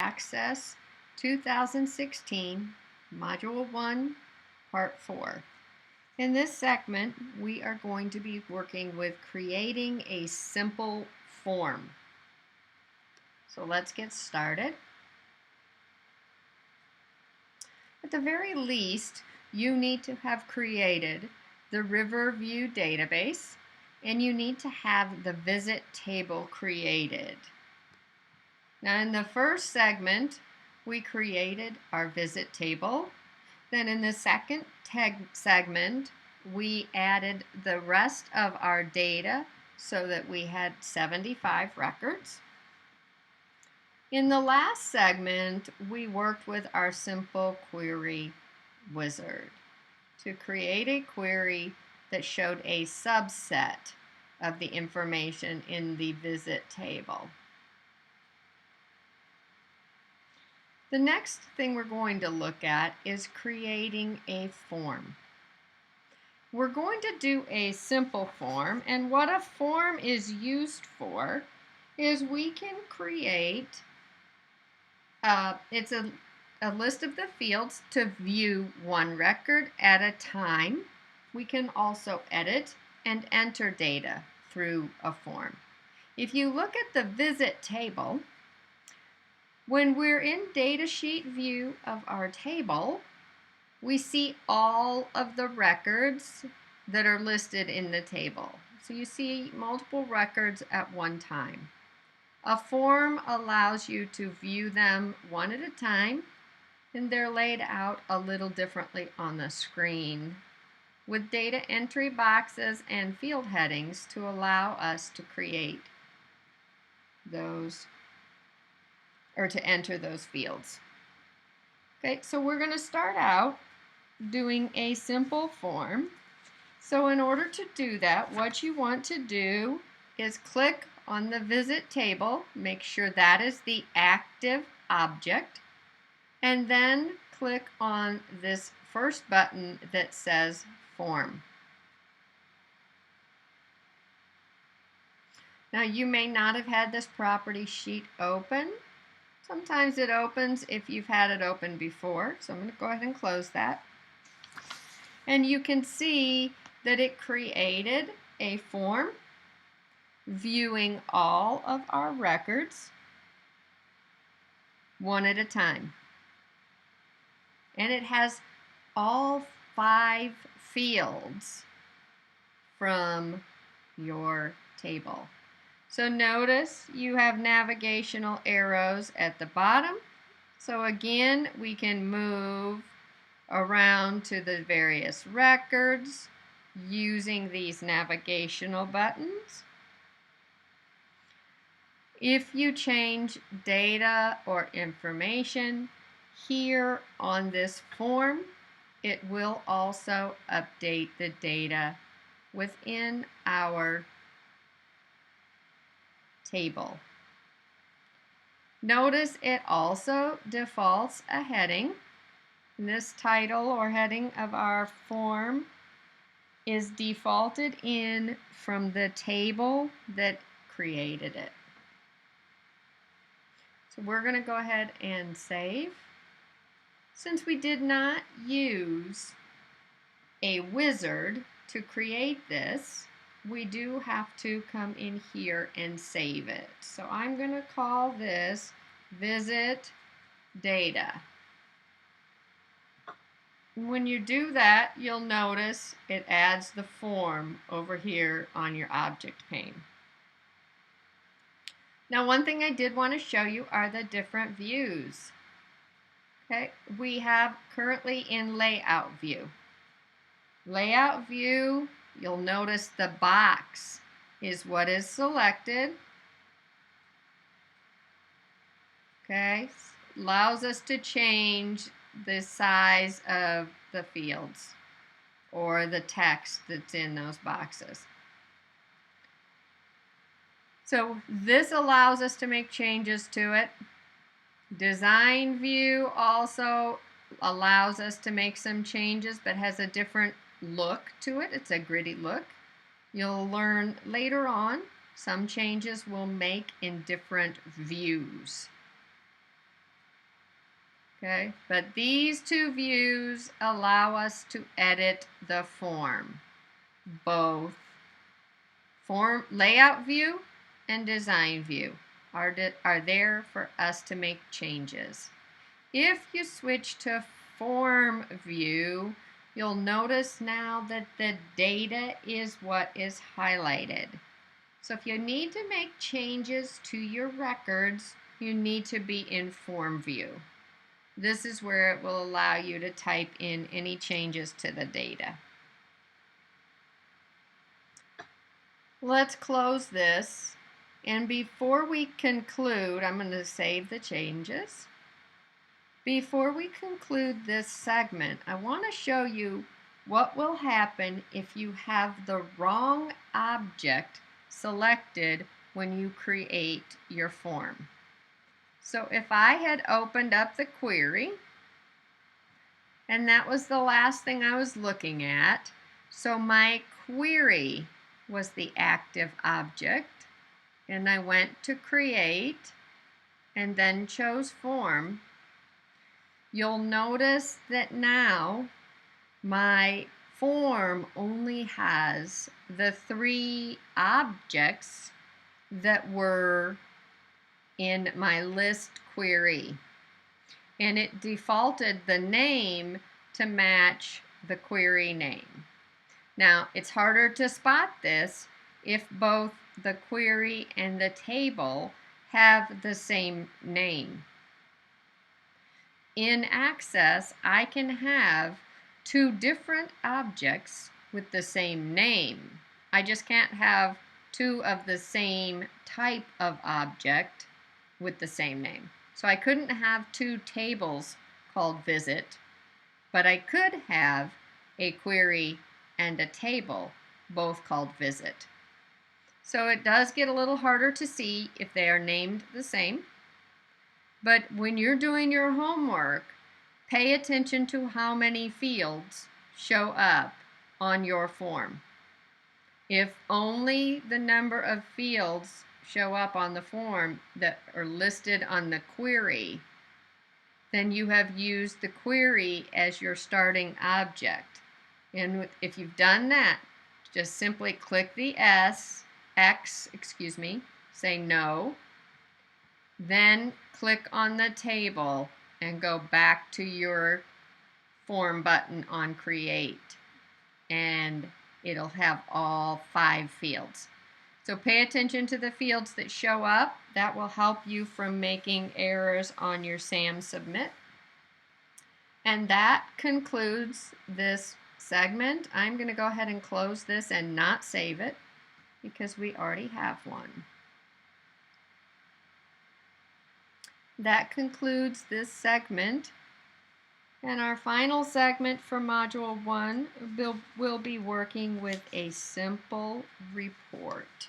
Access 2016, Module 1, Part 4. In this segment, we are going to be working with creating a simple form. So let's get started. At the very least, you need to have created the Riverview database, and you need to have the visit table created. Now in the first segment, we created our visit table. Then in the second segment, we added the rest of our data so that we had 75 records. In the last segment, we worked with our simple query wizard to create a query that showed a subset of the information in the visit table. The next thing we're going to look at is creating a form. We're going to do a simple form, and what a form is used for is we can create, it's a list of the fields to view one record at a time. We can also edit and enter data through a form. If you look at the visit table, when we're in datasheet view of our table, we see all of the records that are listed in the table. So you see multiple records at one time. A form allows you to view them one at a time, and they're laid out a little differently on the screen with data entry boxes and field headings to allow us to create those or to enter those fields. Okay, so we're going to start out doing a simple form. So in order to do that, what you want to do is click on the visit table, make sure that is the active object, and then click on this first button that says Form. Now you may not have had this property sheet open. Sometimes it opens if you've had it open before, so I'm going to go ahead and close that. And you can see that it created a form viewing all of our records one at a time. And it has all 5 fields from your table. So notice you have navigational arrows at the bottom. So again, we can move around to the various records using these navigational buttons. If you change data or information here on this form, it will also update the data within our table. Notice it also defaults a heading. This title or heading of our form is defaulted in from the table that created it. So we're going to go ahead and save. Since we did not use a wizard to create this, we do have to come in here and save it. So I'm going to call this visit data. When you do that, you'll notice it adds the form over here on your object pane. Now one thing I did want to show you are the different views. Okay, we have currently in layout view. Layout view, you'll notice the box is what is selected. Okay, allows us to change the size of the fields or the text that's in those boxes. So this allows us to make changes to it. Design view also allows us to make some changes but has a different look to it. It's a gritty look. You'll learn later on some changes we'll make in different views. Okay, but these two views allow us to edit the form. Both form layout view and design view are there for us to make changes. If you switch to form view, you'll notice now that the data is what is highlighted. So if you need to make changes to your records, you need to be in form view. This is where it will allow you to type in any changes to the data. Let's close this, and before we conclude, I'm going to save the changes. Before we conclude this segment, I want to show you what will happen if you have the wrong object selected when you create your form. So if I had opened up the query, and that was the last thing I was looking at, so my query was the active object, and I went to create and then chose form, you'll notice that now my form only has the 3 objects that were in my list query, and it defaulted the name to match the query name. Now, it's harder to spot this if both the query and the table have the same name. In Access, I can have 2 different objects with the same name. I just can't have 2 of the same type of object with the same name. So I couldn't have 2 tables called visit, but I could have a query and a table, both called visit. So it does get a little harder to see if they are named the same. But when you're doing your homework, pay attention to how many fields show up on your form. If only the number of fields show up on the form that are listed on the query, then you have used the query as your starting object. And if you've done that, just simply click the say no, then click on the table and go back to your form button on create, and it'll have all 5 fields. So pay attention to the fields that show up. That will help you from making errors on your SAM submit. And that concludes this segment. I'm going to go ahead and close this and not save it because we already have one. That concludes this segment. And our final segment for Module 1 will be working with a simple report.